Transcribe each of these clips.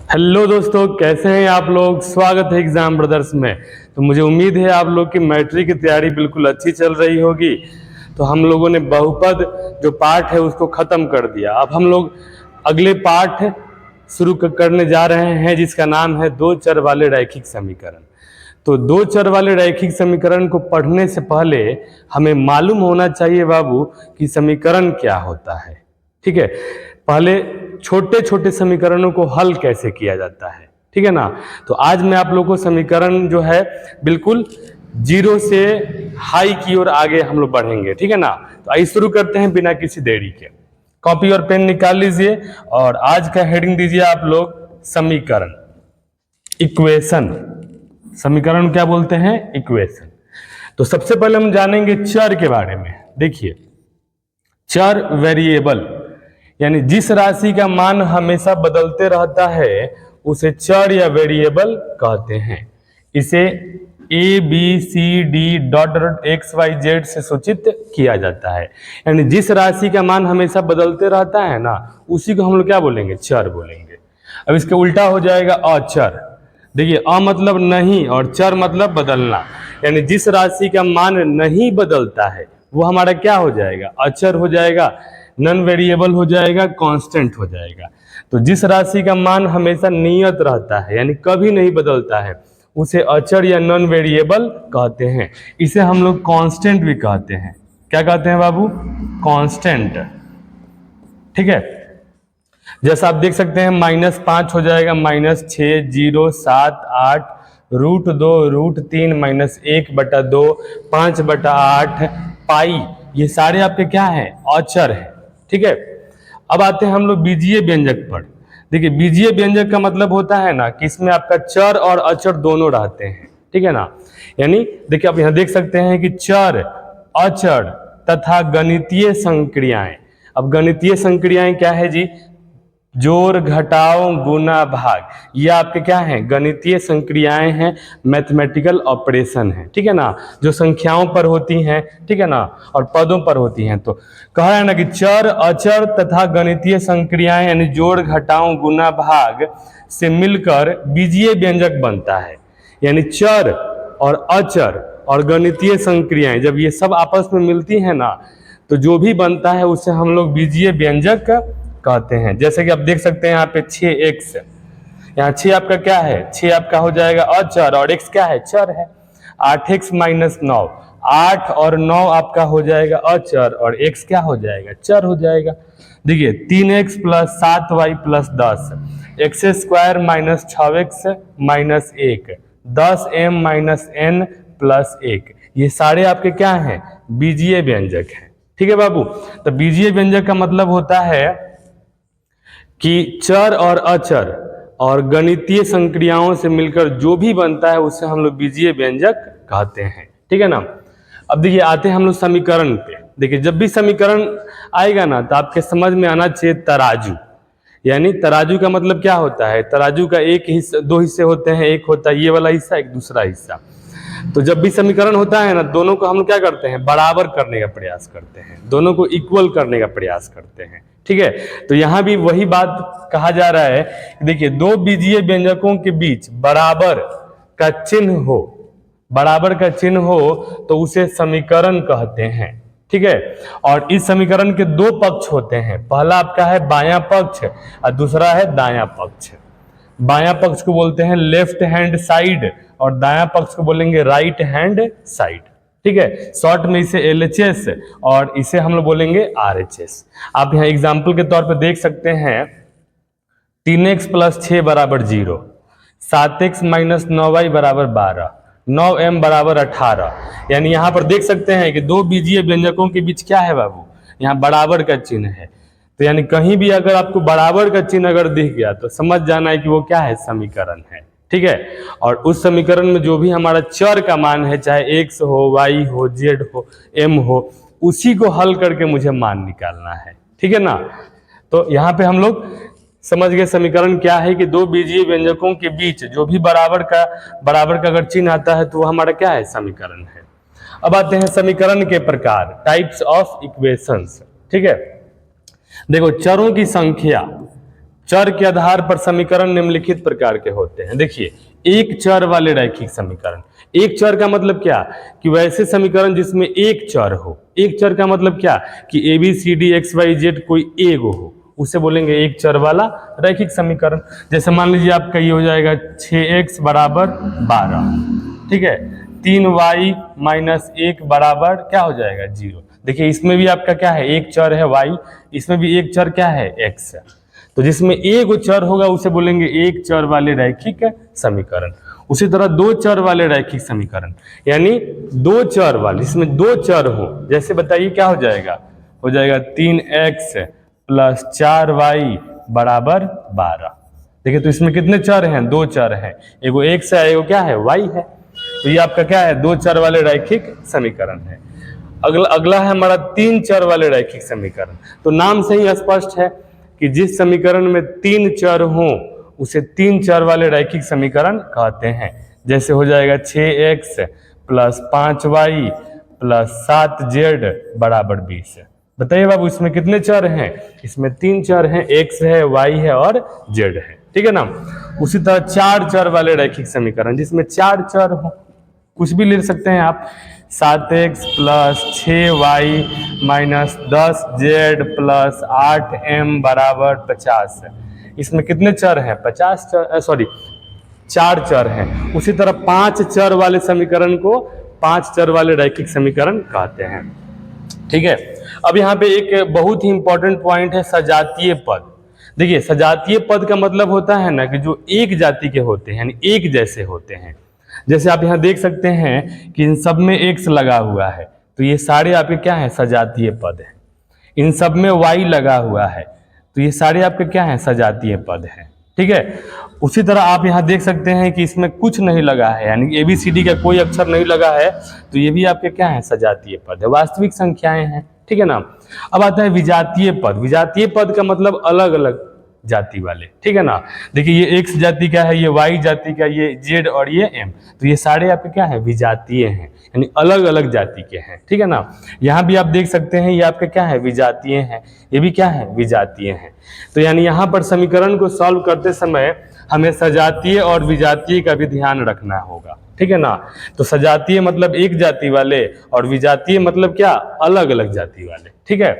Hello दोस्तों, कैसे हैं आप लोग। स्वागत है एग्जाम ब्रदर्स में। तो मुझे उम्मीद है आप लोग की मैट्रिक की तैयारी बिल्कुल अच्छी चल रही होगी। तो हम लोगों ने बहुपद जो पाठ है उसको ख़त्म कर दिया। अब हम लोग अगले पाठ शुरू करने जा रहे हैं जिसका नाम है दो चर वाले रैखिक समीकरण। तो दो चर वाले रैखिक समीकरण को पढ़ने से पहले हमें मालूम होना चाहिए बाबू कि समीकरण क्या होता है। ठीक है, पहले छोटे छोटे समीकरणों को हल कैसे किया जाता है, ठीक है ना। तो आज मैं आप लोगों को समीकरण जो है बिल्कुल जीरो से हाई की ओर आगे हम लोग बढ़ेंगे, ठीक है ना। तो आइए शुरू करते हैं बिना किसी देरी के। कॉपी और पेन निकाल लीजिए और आज का हेडिंग दीजिए आप लोग समीकरण, इक्वेशन। समीकरण क्या बोलते हैं? इक्वेशन। तो सबसे पहले हम जानेंगे चर के बारे में। देखिए, चर वेरिएबल यानी जिस राशि का मान हमेशा बदलते रहता है उसे चर या वेरिएबल कहते हैं। इसे a b c d dot dot x y z से सूचित किया जाता है। यानी जिस राशि का मान हमेशा बदलते रहता है ना, उसी को हम लोग क्या बोलेंगे? चर बोलेंगे। अब इसका उल्टा हो जाएगा अचर। देखिए, अ मतलब नहीं और चर मतलब बदलना। यानी जिस राशि का मान नहीं बदलता है वो हमारा क्या हो जाएगा? अचर हो जाएगा, नॉन वेरिएबल हो जाएगा, कांस्टेंट हो जाएगा। तो जिस राशि का मान हमेशा नियत रहता है यानी कभी नहीं बदलता है उसे अचर या नॉन वेरिएबल कहते हैं। इसे हम लोग कांस्टेंट भी कहते हैं। क्या कहते हैं बाबू? कांस्टेंट। ठीक है, जैसा आप देख सकते हैं -5 हो जाएगा -6, 0, 7, 8, √2, √3, -1/2, 5/8, पाई। ये सारे आपके क्या हैं? अचर है। ठीक है, अब आते हैं हम लोग बीजीय व्यंजक पर। देखिए, बीजीय व्यंजक का मतलब होता है ना कि इसमें आपका चर और अचर दोनों रहते हैं। ठीक है ना। यानी देखिए, आप यहाँ देख सकते हैं कि चर, अचर तथा गणितीय संक्रियाएं। अब गणितीय संक्रियाएं क्या है जी? जोड़, घटाव, गुना, भाग। ये आपके क्या हैं? गणितीय संक्रियाएं हैं, मैथमेटिकल ऑपरेशन है। ठीक है ना, जो संख्याओं पर होती हैं, ठीक है ना, और पदों पर होती हैं। तो कहा है ना कि चर, अचर तथा गणितीय संक्रियाएं यानी जोड़, घटाव, गुना, भाग से मिलकर बीजीय व्यंजक बनता है। यानी चर और अचर और गणितीय संक्रियाएं जब ये सब आपस में मिलती हैं ना, तो जो भी बनता है उसे हम लोग बीजीय व्यंजक कहते हैं। जैसे कि आप देख सकते हैं यहाँ पे 6x, यहाँ 6 आपका क्या है? 6 आपका हो जाएगा अचर और x क्या है? चर है। 8x - 9, 8 और 9 आपका हो जाएगा अचर और x क्या हो जाएगा? चर हो जाएगा। देखिए, 3x + 7y + 10, x² - 6x - 1, 10m - n + 1। ये सारे आपके क्या हैं? बीजीय व्यंजक हैं। ठीक है बाबू। तो बीजीय व्यंजक का मतलब होता है कि चर और अचर और गणितीय संक्रियाओं से मिलकर जो भी बनता है उसे हम लोग बीजीय व्यंजक कहते हैं। ठीक है ना। अब देखिए, आते हैं हम लोग समीकरण पे। देखिए, जब भी समीकरण आएगा ना तो आपके समझ में आना चाहिए तराजू। यानी तराजू का मतलब क्या होता है? तराजू का एक हिस्सा, दो हिस्से होते हैं, एक होता है ये वाला हिस्सा, एक दूसरा हिस्सा। तो जब भी समीकरण होता है ना, दोनों को हम लोग क्या करते हैं? बराबर करने का प्रयास करते हैं, दोनों को इक्वल करने का प्रयास करते हैं। ठीक है, तो यहां भी वही बात कहा जा रहा है कि देखिए, दो बीजीय व्यंजकों के बीच बराबर का चिन्ह हो, बराबर का चिन्ह हो तो उसे समीकरण कहते हैं। ठीक है, और इस समीकरण के दो पक्ष होते हैं। पहला आपका है बायां पक्ष और दूसरा है दायां पक्ष। बायां पक्ष को बोलते हैं लेफ्ट हैंड साइड और दायां पक्ष को बोलेंगे राइट हैंड साइड। ठीक है, शॉर्ट में इसे LHS और इसे हम लोग बोलेंगे RHS। आप यहाँ एग्जाम्पल के तौर पे देख सकते हैं 3x + 6 = 0, 7x - 9y = 12, 9m = 18। यानी यहाँ पर देख सकते हैं कि दो बीजीय व्यंजकों के बीच क्या है बाबू? यहाँ बराबर का चिन्ह है। तो यानी कहीं भी अगर आपको बराबर का चिन्ह अगर दिख गया तो समझ जाना है कि वो क्या है? समीकरण है। ठीक है, और उस समीकरण में जो भी हमारा चर का मान है, चाहे x हो, y हो, z हो, m हो, उसी को हल करके मुझे मान निकालना है। ठीक है ना। तो यहाँ पे हम लोग समझ गए समीकरण क्या है कि दो बीजीय व्यंजकों के बीच जो भी बराबर का अगर चिन्ह आता है तो वो हमारा क्या है? समीकरण है। अब आते हैं समीकरण के प्रकार, टाइप्स ऑफ इक्वेशंस। ठीक है, देखो, चरों की संख्या चर के आधार पर समीकरण निम्नलिखित प्रकार के होते हैं। देखिए, एक चर वाले रैखिक समीकरण, एक चर का मतलब क्या कि वैसे समीकरण जिसमें एक चर हो। एक चर का मतलब क्या कि a b c d x y z कोई एक हो, उसे बोलेंगे एक चर वाला रैखिक समीकरण। जैसे मान लीजिए आपका ये हो जाएगा 6x बराबर 12, ठीक है, 3y माइनस 1 बराबर क्या हो जाएगा 0। देखिए इसमें भी आपका क्या है, एक चर है y, इसमें भी एक चर क्या है x है। तो जिसमें एक चर होगा उसे बोलेंगे एक चर वाले रैखिक समीकरण। उसी तरह दो चर वाले रैखिक समीकरण, यानी दो चर वाले, इसमें दो चर हो, जैसे बताइए क्या हो जाएगा, हो जाएगा 3x प्लस 4y बराबर 12। देखिए तो इसमें कितने चर हैं, दो चर हैं, एगो x है, एगो क्या है y है। तो ये आपका क्या है, दो चर वाले रैखिक समीकरण है। अगला है हमारा तीन चर वाले रैखिक समीकरण। तो नाम से ही स्पष्ट है कि जिस समीकरण में तीन चर हो उसे तीन चर वाले रैखिक समीकरण कहते हैं। जैसे हो जाएगा 6x plus 5y plus 7z बराबर 20। बताइए बाबू इसमें कितने चर हैं, इसमें तीन चर हैं, x है, y है और z है, ठीक है ना। उसी तरह चार चर वाले रैखिक समीकरण, जिसमें चार चर हो, कुछ भी ले सकते हैं आप, 7x plus 6y minus 10z plus 8m बराबर 50। इसमें कितने चर हैं, 50 चर, सॉरी चार चर हैं। उसी तरह पांच चर वाले समीकरण को पांच चर वाले रैखिक समीकरण कहते हैं, ठीक है। अब यहाँ पे एक बहुत ही इंपॉर्टेंट पॉइंट है, सजातीय पद। देखिए सजातीय पद का मतलब होता है ना कि जो एक जाति के होते हैं, यानी एक जैसे होते हैं। जैसे आप यहाँ देख सकते हैं कि इन सब में x लगा हुआ है, तो ये सारे आपके क्या है, सजातीय पद है। इन सब में y लगा हुआ है, तो ये सारे आपके क्या है, सजातीय पद है, ठीक है। उसी तरह आप यहाँ देख सकते हैं कि इसमें कुछ नहीं लगा है, यानी ABCD का कोई अक्षर नहीं लगा है, तो ये भी आपके क्या है, सजातीय पद है, वास्तविक संख्याएं हैं, ठीक है ना। अब आता है विजातीय पद। विजातीय पद का मतलब अलग अलग जाति वाले, ठीक है ना। देखिए ये x जाति का है, ये y जाति का, ये z और ये m, तो ये सारे आपके क्या है, विजातीय हैं, यानी अलग अलग जाति के हैं, ठीक है ना। यहाँ भी आप देख सकते हैं ये आपके क्या है, विजातीय हैं, ये भी क्या है, विजातीय हैं। तो यानी यहाँ पर समीकरण को सॉल्व करते समय हमें सजातीय और विजातीय का भी ध्यान रखना होगा, ठीक है ना। तो सजातीय मतलब एक जाति वाले और विजातीय मतलब क्या, अलग अलग जाति वाले, ठीक है।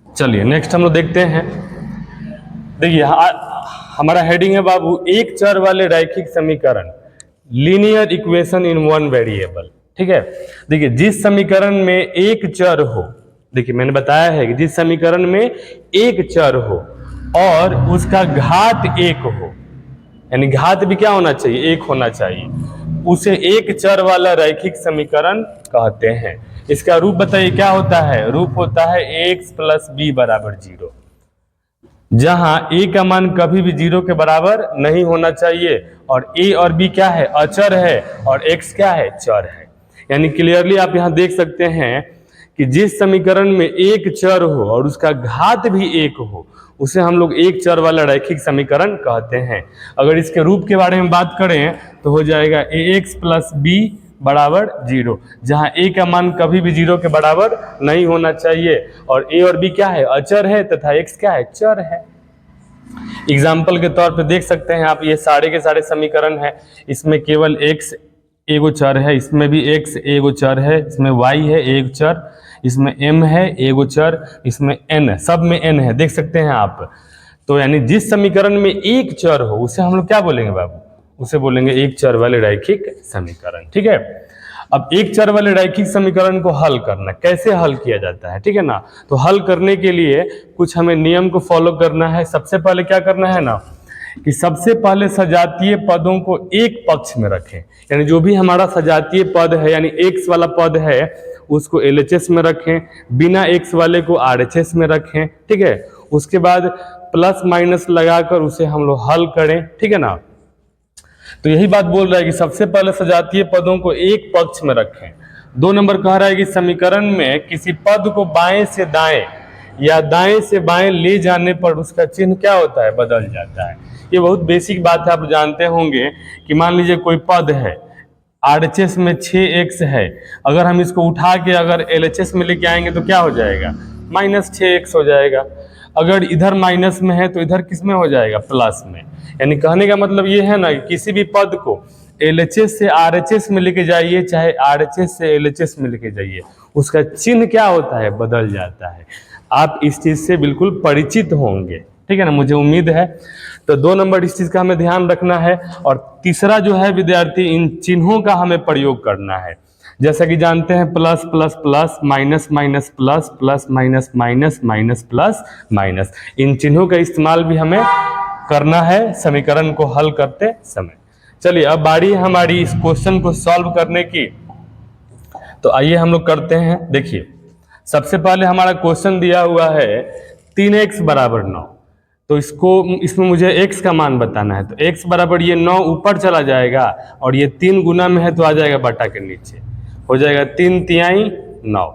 चलिए नेक्स्ट हम लोग देखते हैं। देखिए हमारा हेडिंग है बाबू, एक चर वाले रैखिक समीकरण, linear equation in one variable, ठीक है। देखिए जिस समीकरण में एक चर हो, देखिए मैंने बताया है कि जिस समीकरण में एक चर हो और उसका घात एक हो, यानी घात भी क्या होना चाहिए, एक होना चाहिए, उसे एक चर वाला रैखिक समीकरण कहते हैं। इसका रूप बताइए क्या होता है, रूप होता है x प्लस बी बराबर 0, जहां a का मान कभी भी 0 के बराबर नहीं होना चाहिए और a और b क्या है, अचर है और x क्या है, चर है। यानी क्लियरली आप यहां देख सकते हैं कि जिस समीकरण में एक चर हो और उसका घात भी एक हो उसे हम लोग एक चर वाला रैखिक समीकरण कहते हैं। अगर इसके रूप के बारे में बात करें तो हो जाएगा ax प्लस बी बराबर 0, जहां a का मान कभी भी 0 के बराबर नहीं होना चाहिए और a और b क्या है, अचर है तथा x क्या है, चर है। एग्जाम्पल के तौर पे देख सकते हैं आप, ये सारे के सारे समीकरण है, इसमें केवल x एगो चर है, इसमें भी x एगो चर है, इसमें y है एक चर, इसमें m है एगो चर, इसमें n है, सब में n है, देख सकते हैं आप। तो यानी जिस समीकरण में एक चर हो उसे हम लोग क्या बोलेंगे बाबू, उसे बोलेंगे एक चर वाले रैखिक समीकरण, ठीक है। अब एक चर वाले रैखिक समीकरण को हल करना, कैसे हल किया जाता है, ठीक है ना। तो हल करने के लिए कुछ हमें नियम को फॉलो करना है। सबसे पहले क्या करना है ना, कि सबसे पहले सजातीय पदों को एक पक्ष में रखें, यानी जो भी हमारा सजातीय पद है, यानी x वाला पद है उसको LHS में रखें, बिना x वाले को RHS में रखें, ठीक है। उसके बाद प्लस माइनस लगाकर उसे हम लोग हल करें, ठीक है ना। तो यही बात बोल रहा है कि सबसे पहले सजातीय पदों को एक पक्ष में रखें। 2 नंबर कह रहा है कि समीकरण में किसी पद को बाएं से दाएं या दाएं से बाएं ले जाने पर उसका चिन्ह क्या होता है, बदल जाता है। ये बहुत बेसिक बात है, आप जानते होंगे कि मान लीजिए कोई पद है, RHS में 6x है, अगर हम इसको उठा के अगर LHS में लेके आएंगे तो क्या हो जाएगा, -6x हो जाएगा। अगर इधर माइनस में है तो इधर किस में हो जाएगा, प्लस में। यानी कहने का मतलब ये है ना कि किसी भी पद को LHS से RHS में लेके जाइए, चाहे RHS से LHS में लेके जाइए, उसका चिन्ह क्या होता है, बदल जाता है। आप इस चीज से बिल्कुल परिचित होंगे, ठीक है ना, मुझे उम्मीद है। तो 2 नंबर इस चीज का हमें ध्यान रखना है। और तीसरा जो है विद्यार्थी, इन चिन्हों का हमें प्रयोग करना है। जैसा कि जानते हैं plus plus plus, minus minus plus, plus minus minus, minus plus minus, इन चिन्हों का इस्तेमाल भी हमें करना है समीकरण को हल करते समय। चलिए अब बारी है हमारी इस क्वेश्चन को सॉल्व करने की। तो आइए हम लोग करते हैं। देखिए सबसे पहले हमारा क्वेश्चन दिया हुआ है 3x बराबर 9। तो इसमें मुझे x का मान बताना है। तो x बराबर ये 9 ऊपर चला जाएगा और ये 3 गुना में है तो आ जाएगा बटा के नीचे, हो जाएगा 3 तिहाई 9।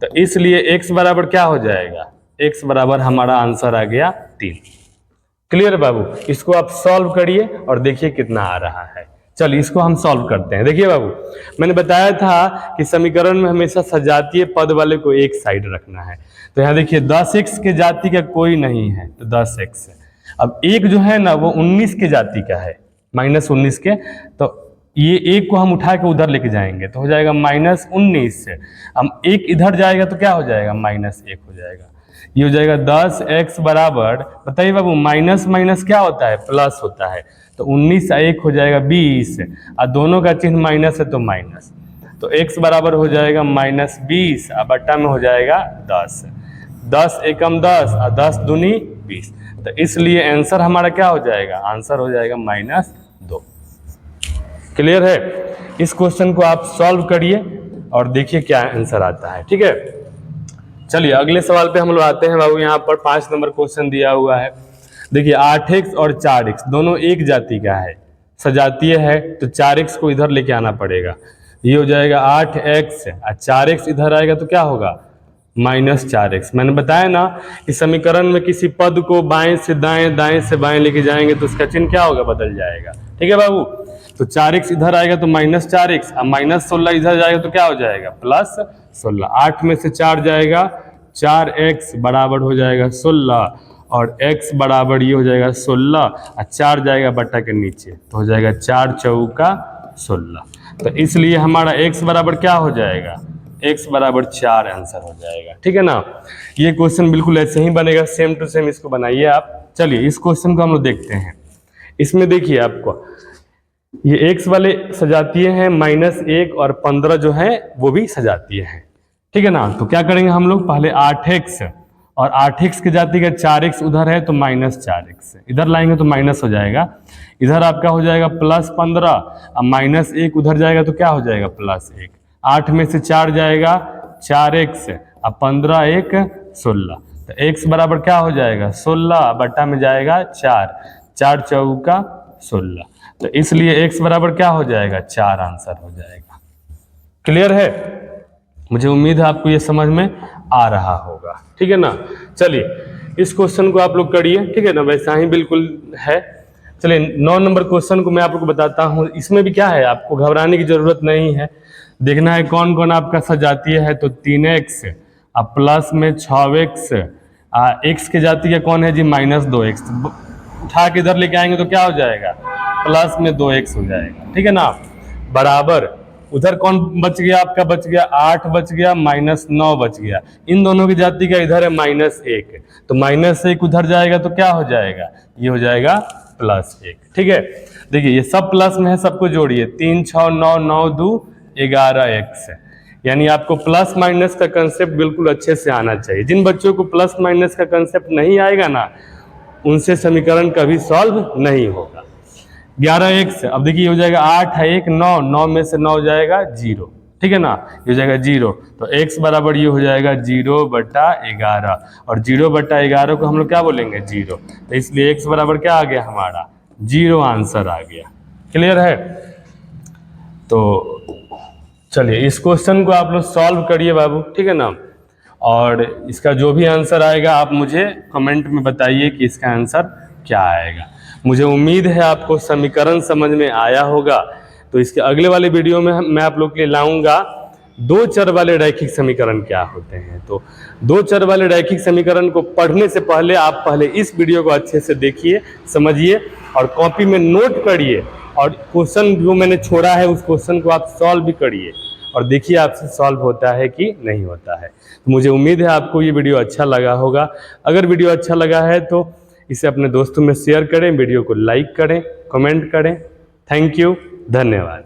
तो इसलिए x बराबर क्या हो जाएगा, x बराबर हमारा आंसर आ गया 3। क्लियर बाबू, इसको आप सॉल्व करिए और देखिए कितना आ रहा है। चलिए इसको हम सॉल्व करते हैं। देखिए बाबू, मैंने बताया था कि समीकरण में हमेशा सजातीय पद वाले को एक साइड रखना है। तो यहाँ देखिए 10x के जाति का कोई नहीं है तो 10x है। अब एक जो है ना वो 19 के जाति का है, -19 के, तो ये एक को हम उठा के उधर लेके जाएंगे तो हो जाएगा -19। हम एक इधर जाएगा तो क्या हो जाएगा, -1 हो जाएगा। ये हो जाएगा 10x बराबर, बताइए बाबू, माइनस माइनस क्या होता है, प्लस होता है। तो 19 और 1 हो जाएगा 20, और दोनों का चिन्ह माइनस है तो माइनस। तो x बराबर हो जाएगा -20 और बट्टा में हो जाएगा 10। 10 एकम 10 और 10 दूनी 20। तो इसलिए आंसर हमारा क्या हो जाएगा, आंसर हो जाएगा -2। क्लियर है। इस क्वेश्चन को आप सॉल्व करिए और देखिए क्या आंसर आता है, ठीक है। चलिए अगले सवाल पे हम लोग आते हैं बाबू। यहाँ पर 5 नंबर क्वेश्चन दिया हुआ है। देखिए 8x और 4x दोनों एक जाति का है, सजातीय है, तो 4x को इधर लेके आना पड़ेगा। ये हो जाएगा 8x और 4x इधर आएगा तो क्या होगा, -4x। मैंने बताया ना कि समीकरण में किसी पद को बाएं से दाएं, दाएं से बाएं लेके जाएंगे तो उसका चिन्ह क्या होगा, बदल जाएगा, ठीक है बाबू। तो 4x इधर आएगा तो -4x, और -16 इधर जाएगा तो क्या हो जाएगा, +16। 8 में से 4 जाएगा, 4x बराबर हो जाएगा 16, और x बराबर ये हो जाएगा 16, और 4 जाएगा बट्टा के नीचे तो हो जाएगा 4 चौका 16। तो इसलिए हमारा x बराबर क्या हो जाएगा, x बराबर 4 आंसर हो जाएगा, ठीक है ना। ये क्वेश्चन बिल्कुल ऐसे ही बनेगा, सेम टू सेम इसको बनाइए आप। चलिए इस क्वेश्चन को हम लोग देखते हैं। इसमें देखिए आपको ये x वाले सजातीय हैं, -1 और 15 जो है वो भी सजातीय हैं, ठीक है ना। तो क्या करेंगे हम लोग, पहले 8x और 8x के जाति का 4x उधर है तो -4x इधर लाएंगे तो माइनस हो जाएगा। इधर आपका हो जाएगा +15, और -1 उधर जाएगा तो क्या हो जाएगा, +1। 8 में से 4 जाएगा, 4x और 15 1 16। तो x बराबर क्या हो जाएगा, 16 बट्टा में जाएगा 4, 4 चौका 16। तो इसलिए x बराबर क्या हो जाएगा, 4 आंसर हो जाएगा। क्लियर है। मुझे उम्मीद है आपको ये समझ में आ रहा होगा, ठीक है ना। चलिए इस क्वेश्चन को आप लोग करिए, ठीक है ना, वैसा ही बिल्कुल है। चलिए 9 नंबर क्वेश्चन को मैं आप लोग को बताता हूँ। इसमें भी क्या है, आपको घबराने की जरूरत नहीं है। देखना है कौन कौन आपका सजातीय है। तो 3x और प्लस में 6x, x के जाति का कौन है जी, -2x। उठा के इधर लेके आएंगे तो क्या हो जाएगा, प्लस में 2x हो जाएगा, ठीक है ना। बराबर उधर कौन बच गया, आपका बच गया 8 बच गया, -9 बच गया। इन दोनों की जाति का इधर है -1, तो -1 उधर जाएगा तो क्या हो जाएगा, ये हो जाएगा +1, ठीक है। देखिए ये सब प्लस में है, सबको जोड़िए, 3 6 9 9 2 11x। यानी आपको प्लस माइनस का कंसेप्ट बिल्कुल अच्छे से आना चाहिए। जिन बच्चों को प्लस माइनस का कंसेप्ट नहीं आएगा ना, उनसे समीकरण कभी सॉल्व नहीं होगा। 11x, अब देखिए हो जाएगा 8 है 1 9, 9 में से 9 जाएगा 0, ठीक है ना, ये हो जाएगा 0। तो x बराबर ये हो जाएगा 0/11, और 0/11 को हम लोग क्या बोलेंगे, 0। तो इसलिए x बराबर क्या आ गया हमारा, 0 आंसर आ गया। क्लियर है। तो चलिए इस क्वेश्चन को आप लोग सॉल्व करिए बाबू, ठीक है ना। और इसका जो भी आंसर आएगा आप मुझे कमेंट में बताइए कि इसका आंसर क्या आएगा। मुझे उम्मीद है आपको समीकरण समझ में आया होगा। तो इसके अगले वाले वीडियो में मैं आप लोग के लिए लाऊंगा दो चर वाले रैखिक समीकरण क्या होते हैं। तो दो चर वाले रैखिक समीकरण को पढ़ने से पहले आप पहले इस वीडियो को अच्छे से देखिए, समझिए और कॉपी में नोट करिए और क्वेश्चन जो मैंने छोड़ा है उस क्वेश्चन को आप सॉल्व भी करिए और देखिए आपसे सॉल्व होता है कि नहीं होता है। तो मुझे उम्मीद है आपको ये वीडियो अच्छा लगा होगा। अगर वीडियो अच्छा लगा है तो इसे अपने दोस्तों में शेयर करें, वीडियो को लाइक करें, कमेंट करें। थैंक यू, धन्यवाद।